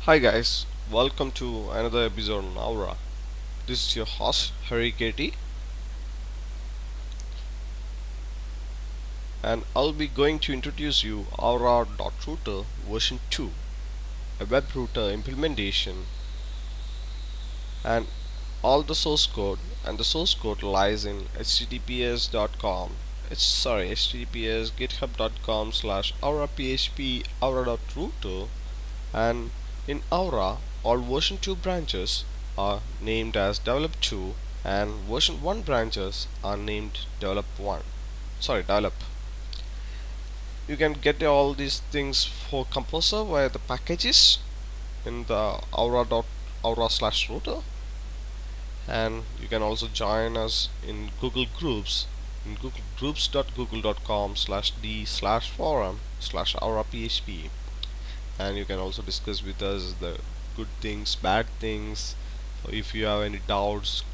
Hi guys, welcome to another episode on Aura. This is your host Harry Katie, and I'll be going to introduce you Aura.Router version 2, a web router implementation, and all the source code. And the source code lies in https github.com/aura php aura.router. And in Aura, all version 2 branches are named as develop 2 and version 1 branches are named develop 1. Develop. You can get all these things for Composer via the packages in the Aura slash router, and you can also join us in Google Groups in Google groups.google.com/d/forum/aura php, and you can also discuss with us the good things, bad things. If you have any doubts,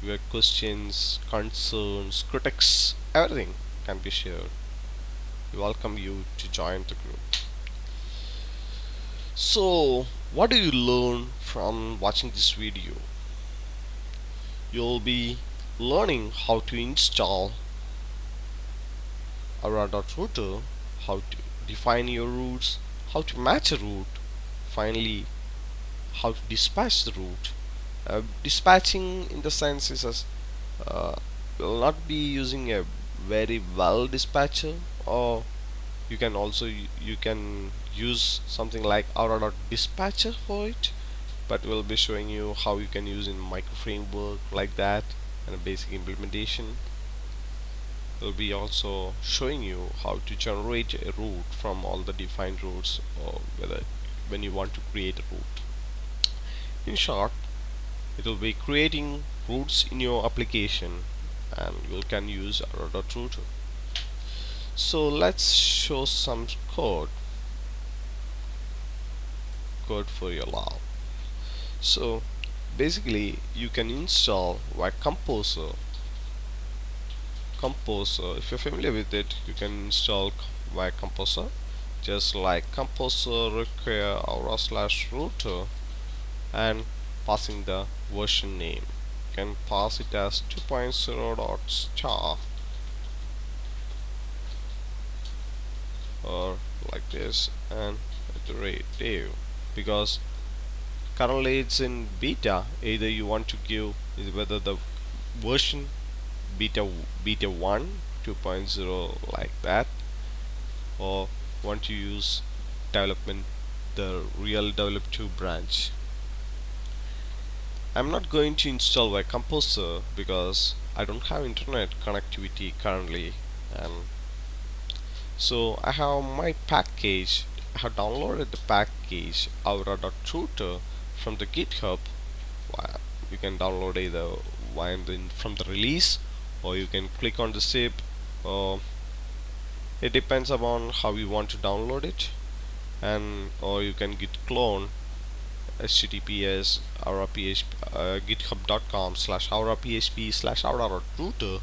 your questions, concerns, critics, everything can be shared. We welcome you to join the group. So, what do you learn from watching this video? You'll be learning how to install Aura.Router, how to define your routes, how to match a route, finally how to dispatch the route. Dispatching in the sense is as will not be using a very well dispatcher, or you can also you can use something like Aura.Dispatcher for it, but we'll be showing you how you can use in micro framework like that and a basic implementation. We'll be also showing you how to generate a route from all the defined routes, or whether when you want to create a route. In short, it will be creating routes in your application, and you can use Aura.Router. So let's show some code for your lab. So basically you can install via Composer. If you're familiar with it, you can install via Composer, just like Composer require Aura/router and passing the version name. You can pass it as 2.0 dot star, or like this, and at the rate Dave, because currently it's in beta. Either you want to give is whether the version beta 1 2.0 like that, or want to use development the real develop 2 branch. I'm not going to install my Composer because I don't have internet connectivity currently, and so I have my package. I have downloaded the package Aura.Router from the GitHub. You can download either from the release, or you can click on the zip. It depends upon how you want to download it, and or you can git clone https github.com/aura php/aura.router.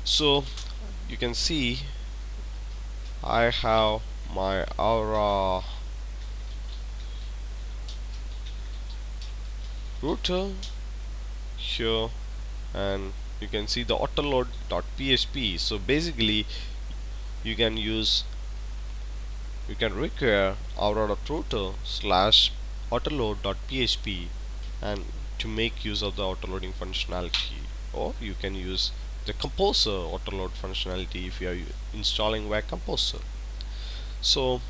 So you can see I have my Aura router here, and you can see the autoload.php. So basically you can require Aura.Router/autoload.php and to make use of the autoloading functionality, or you can use the Composer autoload functionality if you are installing via Composer. So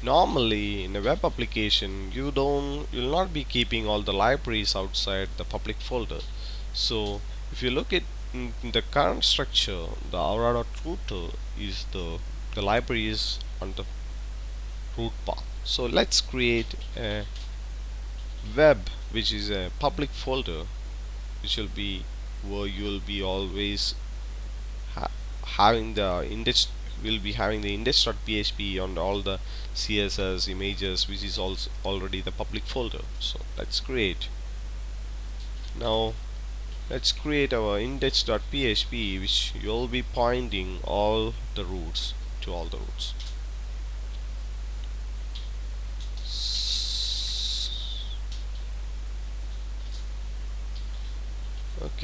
normally in a web application you'll not be keeping all the libraries outside the public folder. So if you look at in the current structure, the Aura.Router is the library is on the root path. So let's create a web which is a public folder, which will be where you will be always ha having the index will be having the index.php on all the CSS images, which is also already the public folder. So let's create our index.php, which you'll be pointing all the routes to all the routes.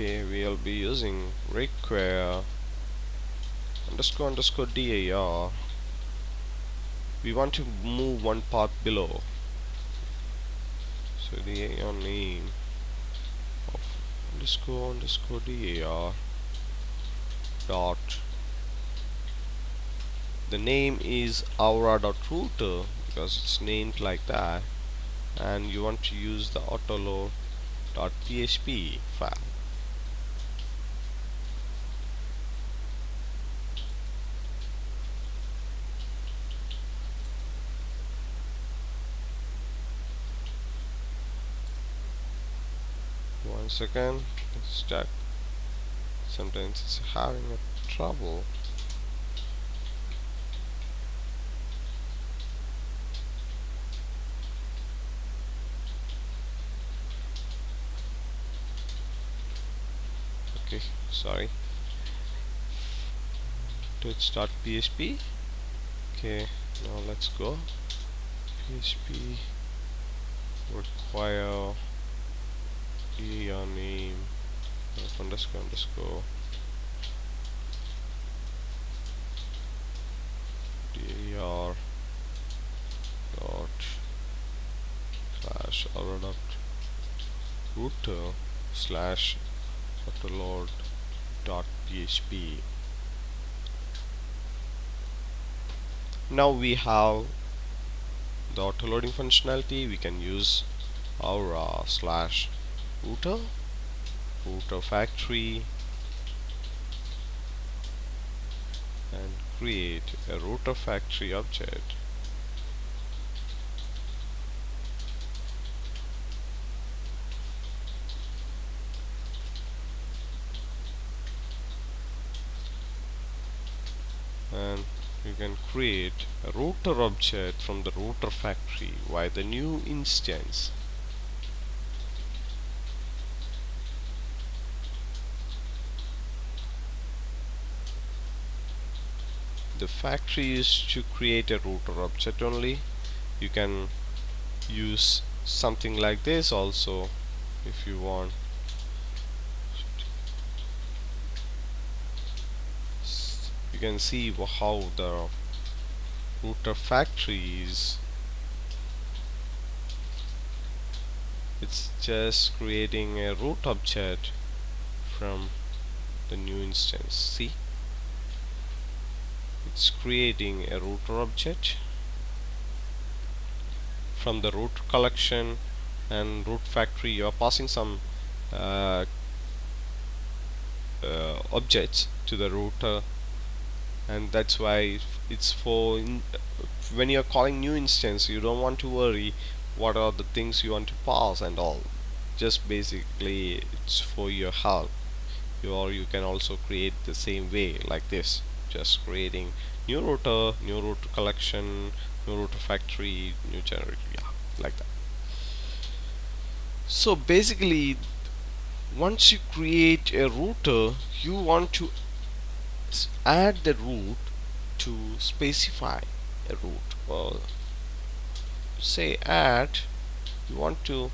Okay, we'll be using require underscore underscore dir. We want to move one path below, so dir name of underscore underscore dir dot, the name is Aura.Router because it's named like that, and you want to use the autoload.php file. One second, let's start. Sometimes it's having a trouble. Okay, sorry. Let's start PHP. Okay, now let's go. PHP require your name of underscore underscore dir dot slash aura dot router slash autoload dot php. Now we have the autoloading functionality. We can use aura slash router factory and create a router factory object. And you can create a router object from the router factory via the new instance. The factory is to create a router object only. You can use something like this also if you want. You can see how the router factory is. It's just creating a root object from the new instance. See, it's creating a router object from the root collection and root factory. You are passing some uh, objects to the router, and that's why it's for when you're calling new instance, you don't want to worry what are the things you want to pass and all. Just basically it's for your help. You can also create the same way like this, just creating new router collection, new router factory, new generator, yeah, like that. So basically, once you create a router, you want to add the root to specify a root, or say add, you want to,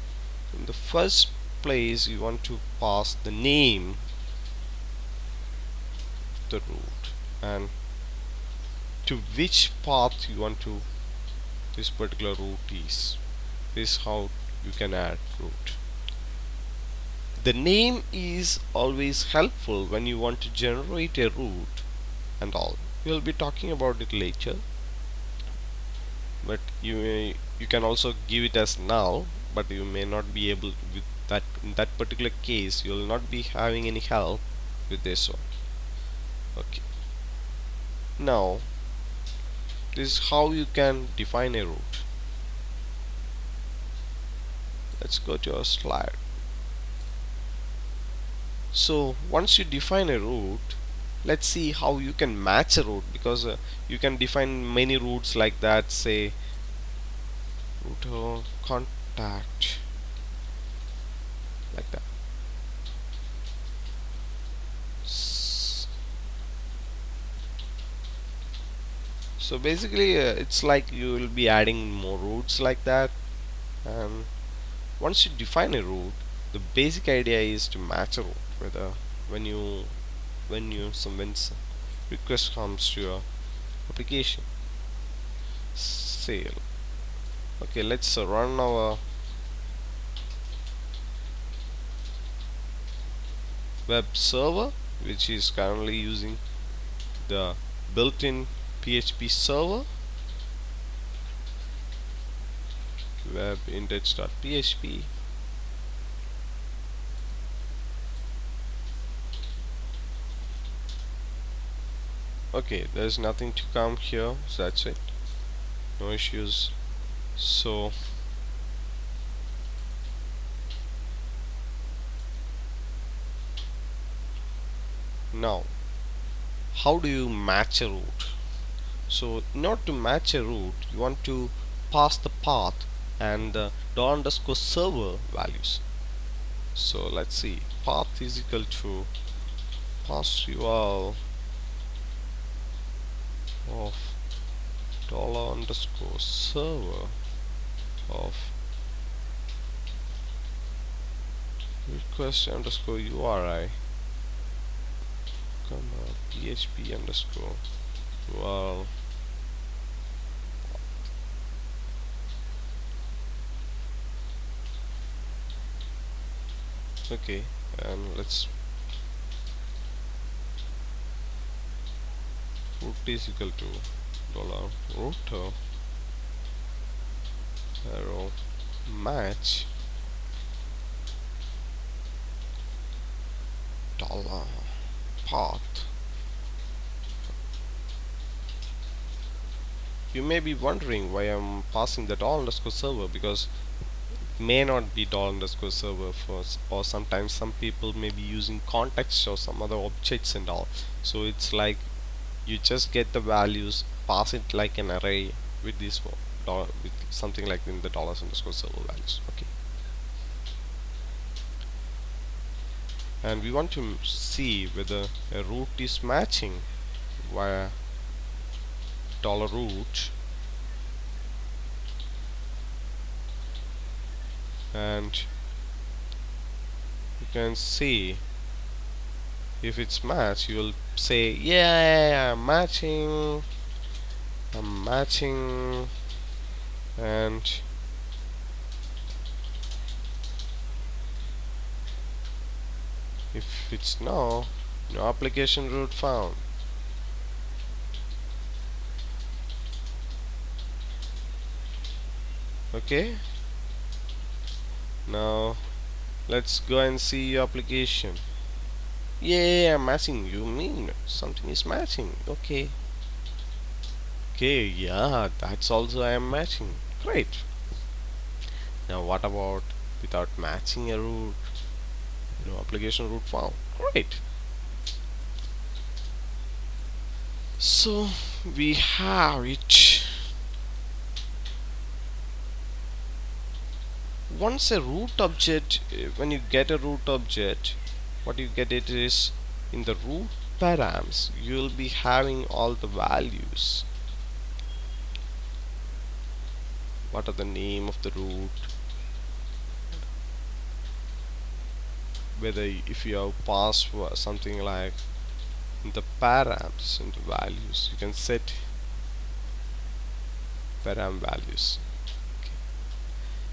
in the first place you want to pass the name of the root and to which path you want to this particular root is. This is how you can add root. The name is always helpful when you want to generate a root and all. We'll be talking about it later, but you can also give it as null, but you may not be able to, with that in that particular case you will not be having any help with this one. Okay, now this is how you can define a root. Let's go to our slide. So once you define a root, let's see how you can match a root, because you can define many roots like that, say root contact, like that. So basically it's like you will be adding more roots like that, and once you define a root, the basic idea is to match a root. whether when you when request comes to your application. Sale. Okay, let's run our web server, which is currently using the built-in PHP server, web index.php. Okay, there's nothing to come here, so that's it, no issues. So now, how do you match a route? So in order to match a route, you want to pass the path and the $server values. So let's see, path is equal to pass URL of $server of request underscore URI, comma PHP underscore URL. Okay, and let's root is equal to $router arrow match dollar path. You may be wondering why I'm passing the $server, because it may not be $server first, or sometimes some people may be using context or some other objects and all. So it's like you just get the values, pass it like an array with this dollar, with something like in the $server values. Okay, and we want to see whether a route is matching via $root, and you can see if it's matched. You will say, yeah, I'm matching, and if it's no application route found. Okay, now let's go and see your application. Yeah, I'm matching. You mean something is matching? Okay, yeah, that's also I am matching. Great. Now what about without matching a route? No application route found. Great. So we have it. Once a root object, when you get a root object, what you get it is in the root params. You will be having all the values. What are the name of the root? Whether if you have passed something like the params and the values, you can set param values.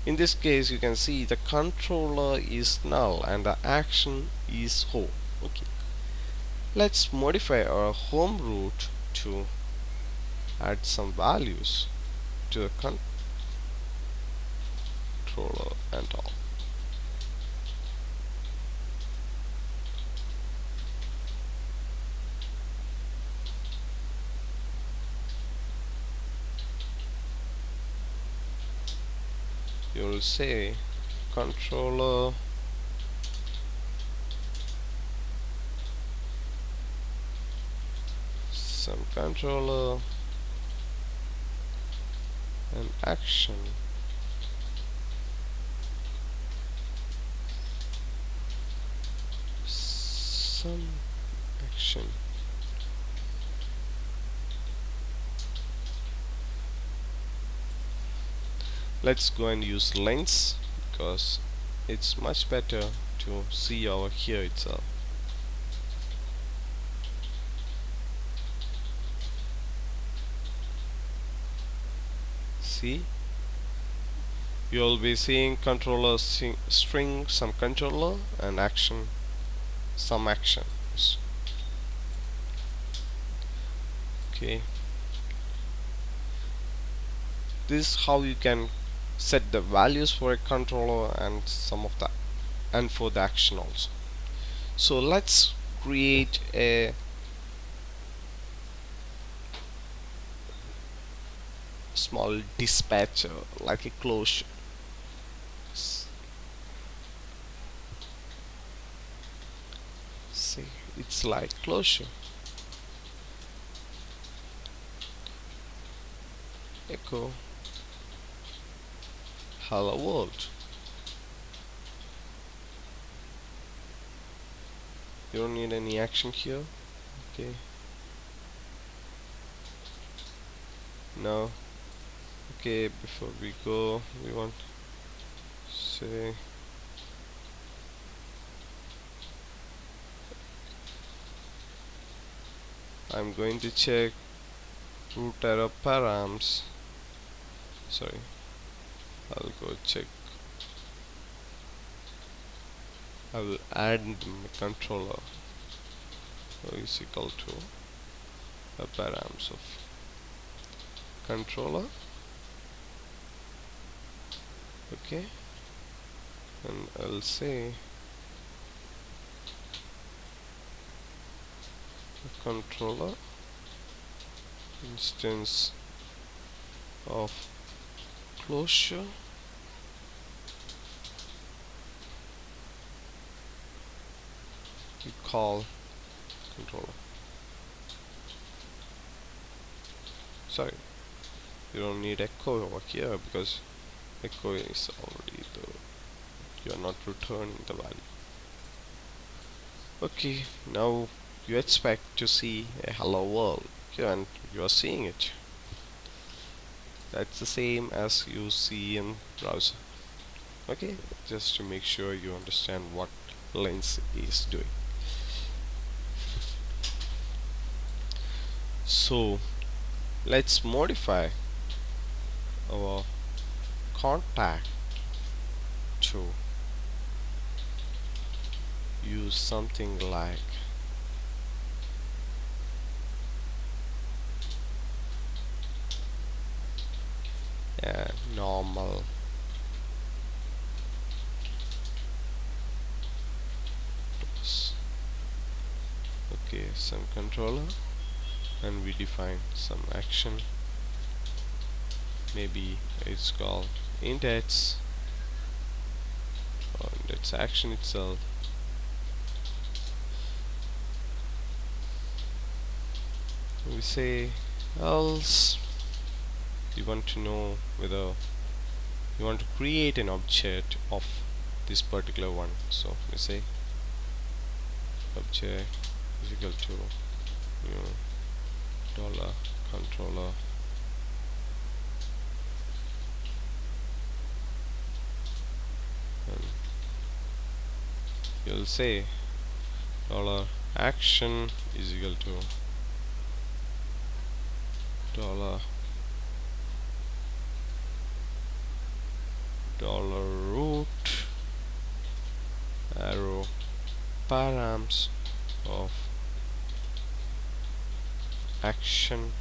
In this case, you can see the controller is null and the action is home. Okay, let's modify our home route to add some values to the controller and all. You will say controller some controller and action some action. Let's go and use lens because it's much better to see over here itself. see, you'll be seeing controller string some controller and action some actions. Okay, this is how you can set the values for a controller and some of that, and for the action also. So let's create a small dispatcher like a closure. See, it's like closure. Echo hello world. You don't need any action here. Okay, no. Okay, before we go, we want to say I'm going to check root error params. Sorry, I'll go check. I will add my controller is equal to the params of controller. Okay, and I'll say the controller instance of closure we call controller. Sorry, you don't need echo over here because echo is already the, you are not returning the value. Okay, now you expect to see a hello world here and you are seeing it. That's the same as you see in browser. Okay, just to make sure you understand what Lens is doing. So let's modify our contact to use something like a normal okay, some controller, and we define some action. Maybe it's called index or index action itself. We say else we want to know whether we want to create an object of this particular one. So we say object is equal to dollar controller and you'll say dollar action is equal to dollar root arrow params of action,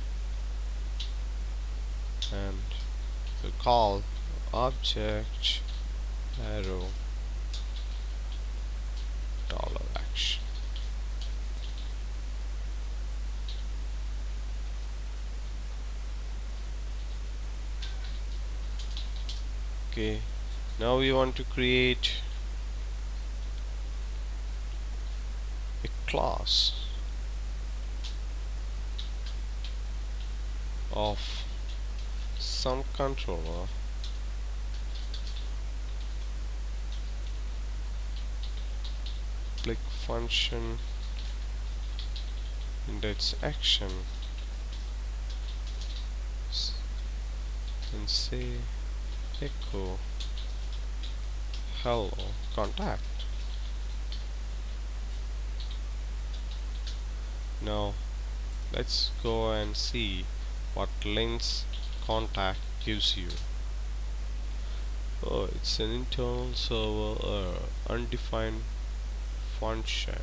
and we call object arrow dollar action. Okay, now we want to create a class of some controller click function index action and say echo hello contact. Now let's go and see what Lens contact gives you, oh, it's an internal server undefined function.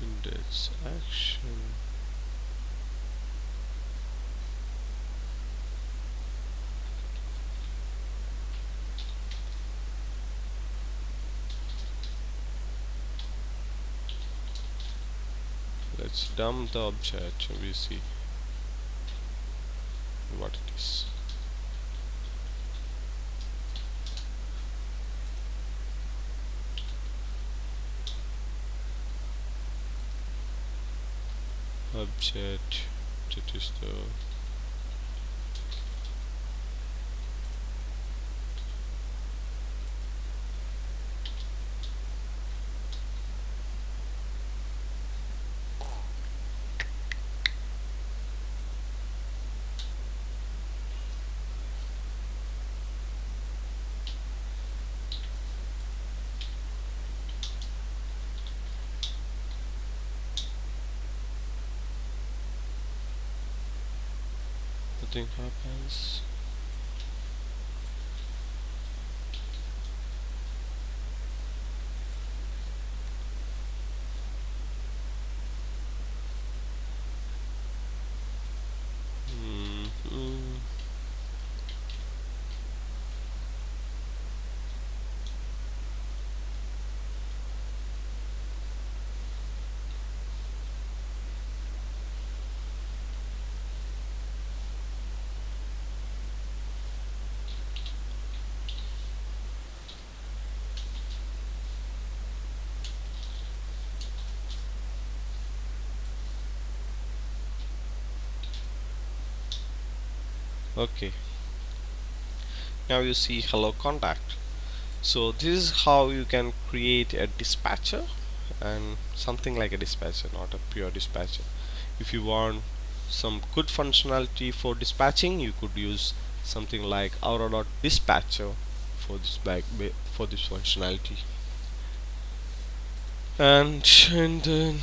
Index action. Let's dump the object and we see what it is. Object, that is the nothing happens. Mm-hmm. Okay, now you see hello contact. So this is how you can create a dispatcher, and something like a dispatcher, not a pure dispatcher. If you want some good functionality for dispatching, you could use something like Aura.Dispatcher for this for this functionality. And then,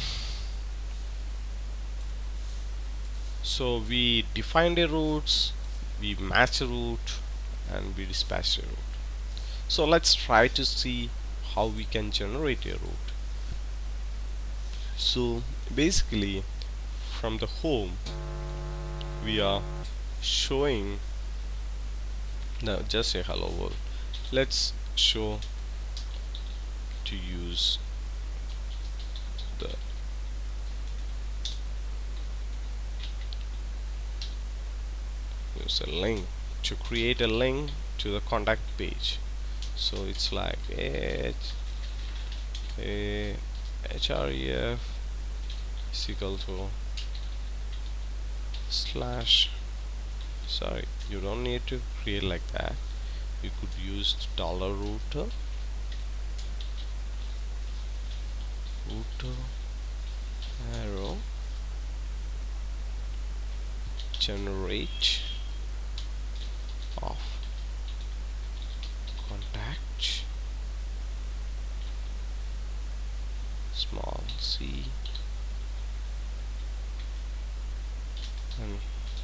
so we define the routes, we match a route, and we dispatch a route. So let's try to see how we can generate a route. So basically, from the home, we are showing, now just say hello world. Let's show to use the, use a link to create a link to the contact page. So it's like href is equal to slash, sorry, you don't need to create like that. You could use $router arrow generate of contact small c, and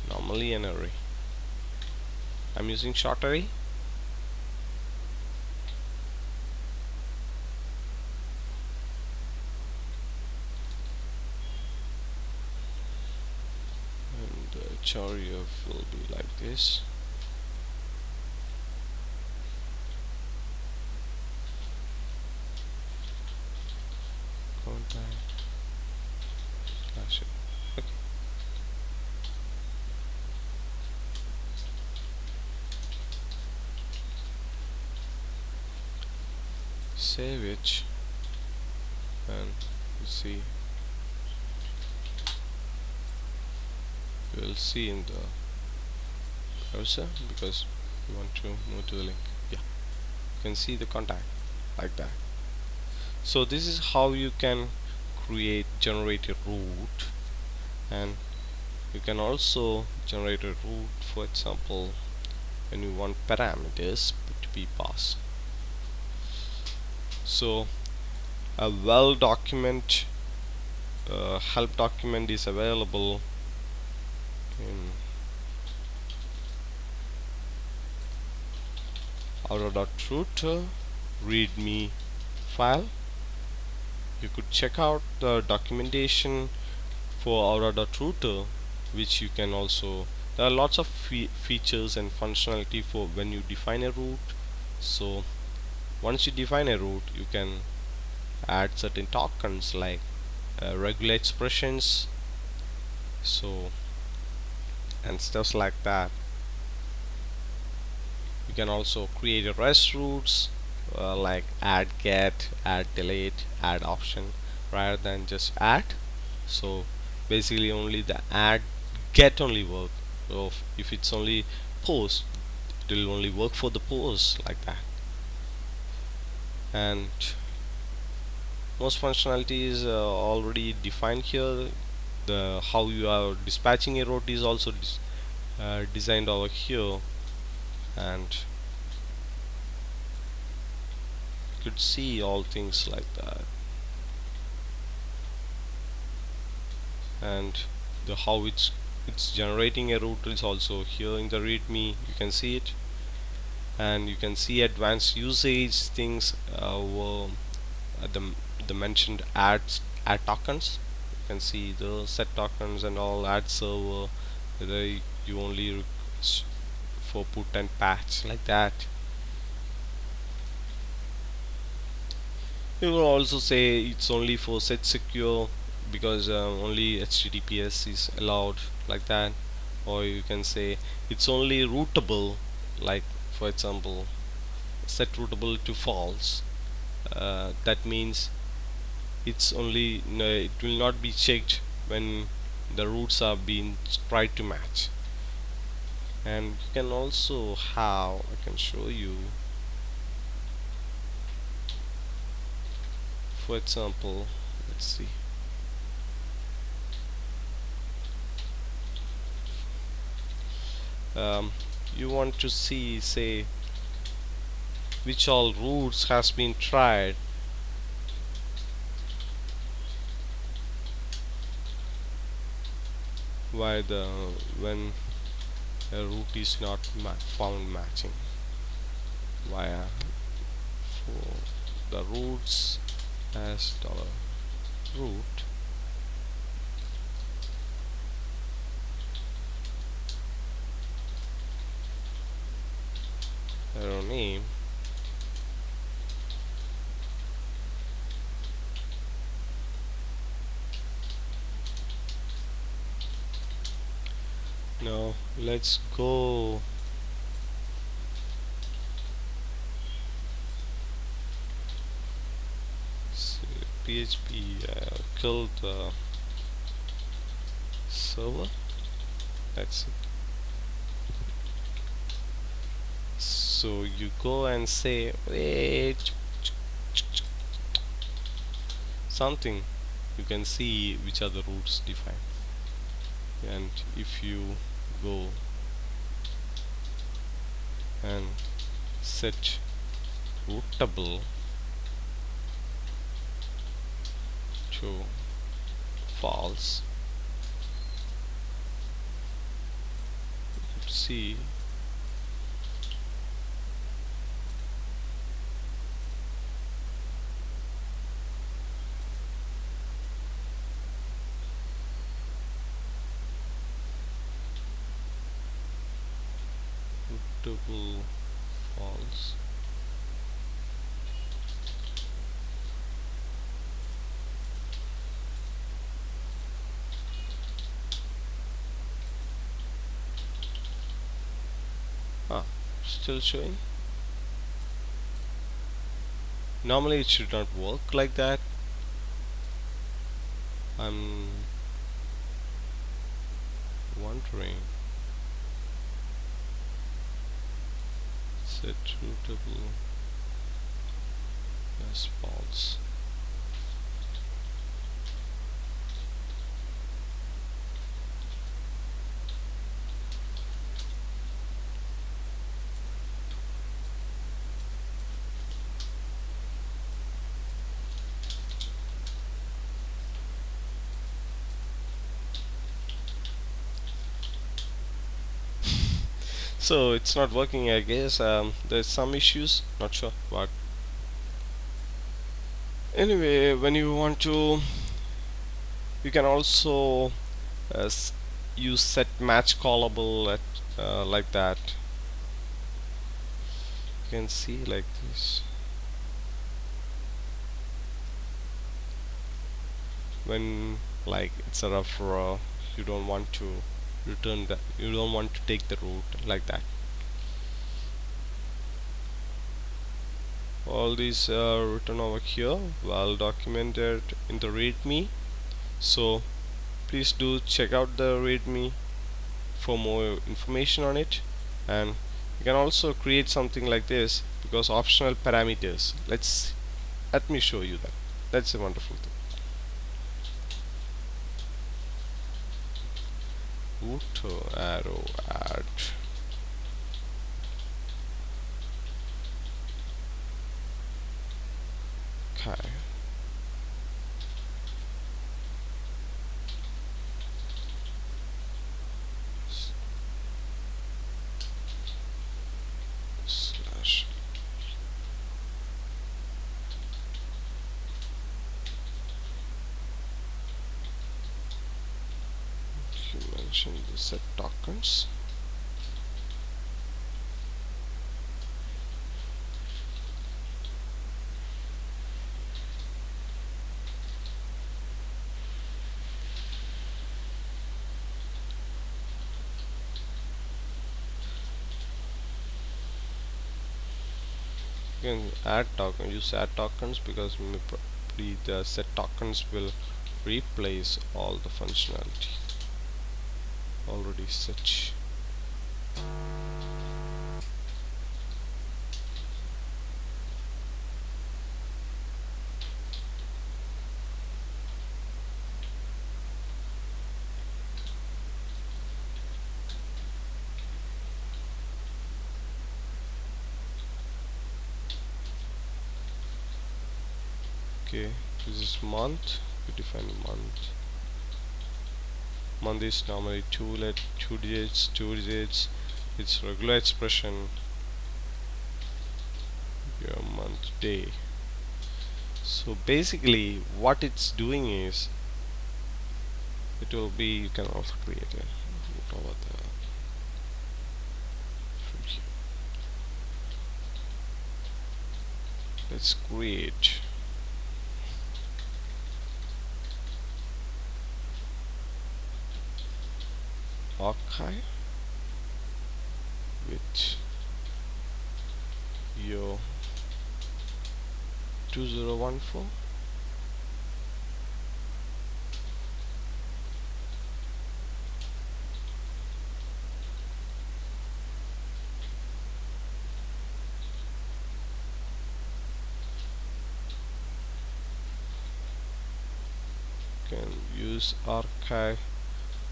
normally an array. I'm using short array. And the href will be like this. Contact slash it. Okay. Save it, and you see, you will see in the browser, because you want to move to the link. Yeah, you can see the contact like that. So this is how you can generate a route, and you can also generate a route, for example, when you want parameters to be passed. So A well document help document is available in Aura.Router readme file. You could check out the documentation for Aura.Router, which you can also, there are lots of features and functionality for when you define a route. So once you define a route, you can add certain tokens like regular expressions, so and stuff like that. You can also create a REST routes like add get, add delete, add option rather than just add. So basically only the add get only work. So if it's only post, it will only work for the post like that. And most functionalities already defined here. The how you are dispatching a route is also designed over here, and you could see all things like that. And the how it's generating a route is also here in the readme. You can see it, and you can see advanced usage things were the mentioned add tokens. You can see the set tokens and all, add server, whether you only request for put and patch like that. You will also say it's only for set secure because only HTTPS is allowed like that, or you can say it's only routable, like for example set routable to false. That means it's only no, it will not be checked when the routes are being tried to match. And you can also have, I can show you, for example, let's see, you want to see, say, which all routes has been tried why the when a route is not found matching via for the routes as $root arrow name. Now let's go PHP killed the server. That's it. So you go and say wait something, you can see which are the routes defined. And if you go and set routable to false, you could see routable false. Ah, still showing. Normally it should not work like that. I'm wondering. Set routable as false. So it's not working, I guess. There's some issues, not sure, but anyway, when you want to, you can also uh, s- use set match callable at like that. You can see like this. When like it's a rough you don't want to return that, you don't want to take the route like that. All these are written over here, well documented in the readme. So please do check out the readme for more information on it. And you can also create something like this, because optional parameters, let me show you that. That's a wonderful thing. Router arrow add. Okay. Slash. You mentioned the set tokens. You can add token, use add tokens, because probably the set tokens will replace all the functionality already set. Okay, this is month. We define month. Month is normally two digits. It's regular expression. Your month day. So basically, what it's doing is, it will be, you can also create a root over the from here. Let's create archive with your 2014. Can use archive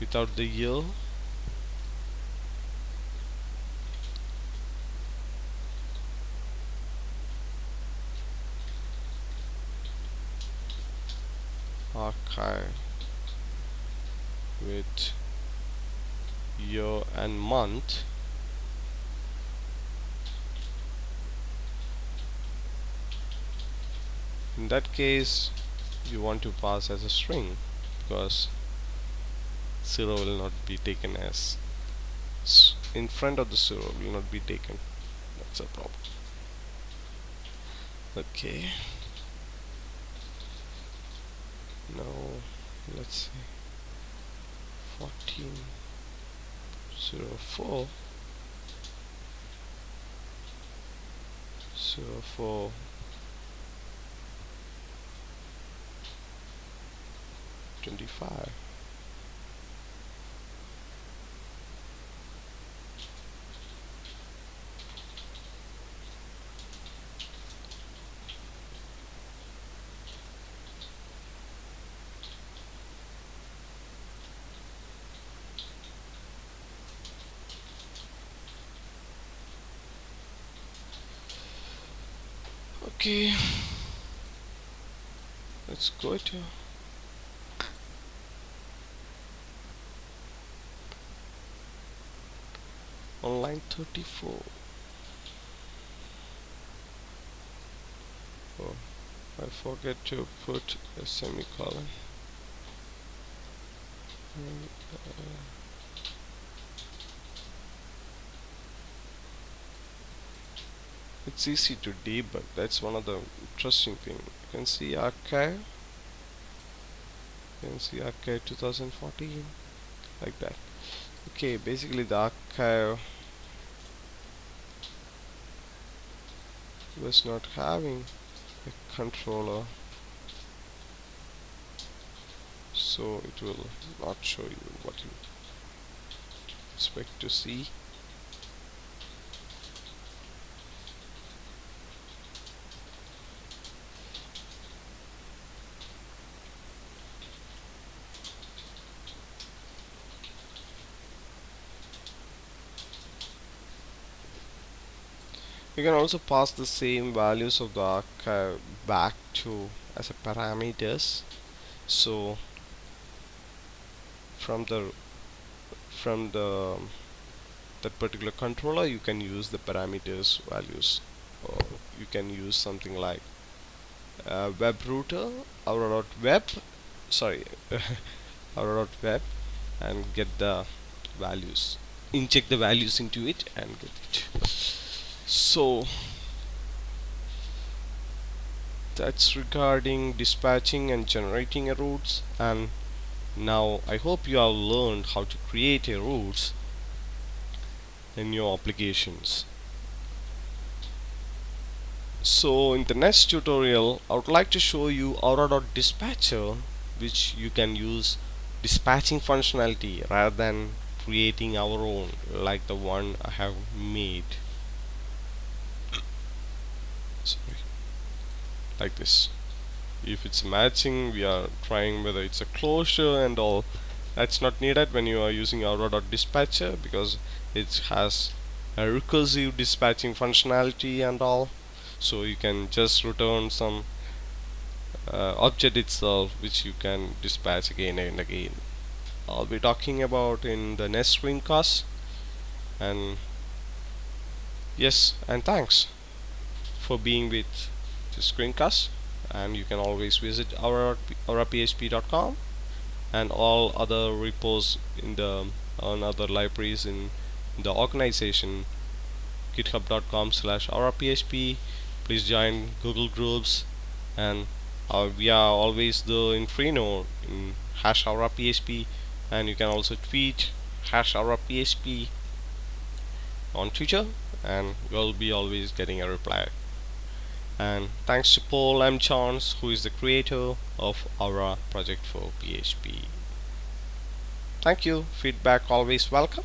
without the year. Archive with year and month. In that case, you want to pass as a string, because 0 will not be taken as in front of the 0 will not be taken. That's a problem. Okay, now let's say 1404 04 25. Okay, let's go to on line 34. Oh, I forget to put a semicolon. And, it's easy to debug. That's one of the interesting thing. You can see archive. You can see archive 2014, like that. Okay, basically the archive was not having a controller, so it will not show you what you expect to see. You can also pass the same values of the archive back to as a parameters. So from the from that particular controller, you can use the parameters values, or you can use something like web router, Aura.web, sorry, Aura.web, and get the values, inject the values into it and get it. So that's regarding dispatching and generating a routes. And now I hope you have learned how to create a routes in your applications. So in the next tutorial, I would like to show you Aura.dispatcher, which you can use dispatching functionality rather than creating our own like the one I have made. Sorry, like this. If it's matching, we are trying whether it's a closure and all. That's not needed when you are using Aura.dispatcher, because it has a recursive dispatching functionality and all. So you can just return some object itself which you can dispatch again and again. I'll be talking about in the next screencast. And yes, and thanks for being with the screencast. And you can always visit auraphp.com and all other repos in the on other libraries in the organization, github.com/auraphp. Please join Google groups, and we are always there in Freenode in #auraphp, and you can also tweet #auraphp on Twitter, and you'll be always getting a reply. And thanks to Paul M. Chance, who is the creator of Aura project for PHP. Thank you. Feedback always welcome.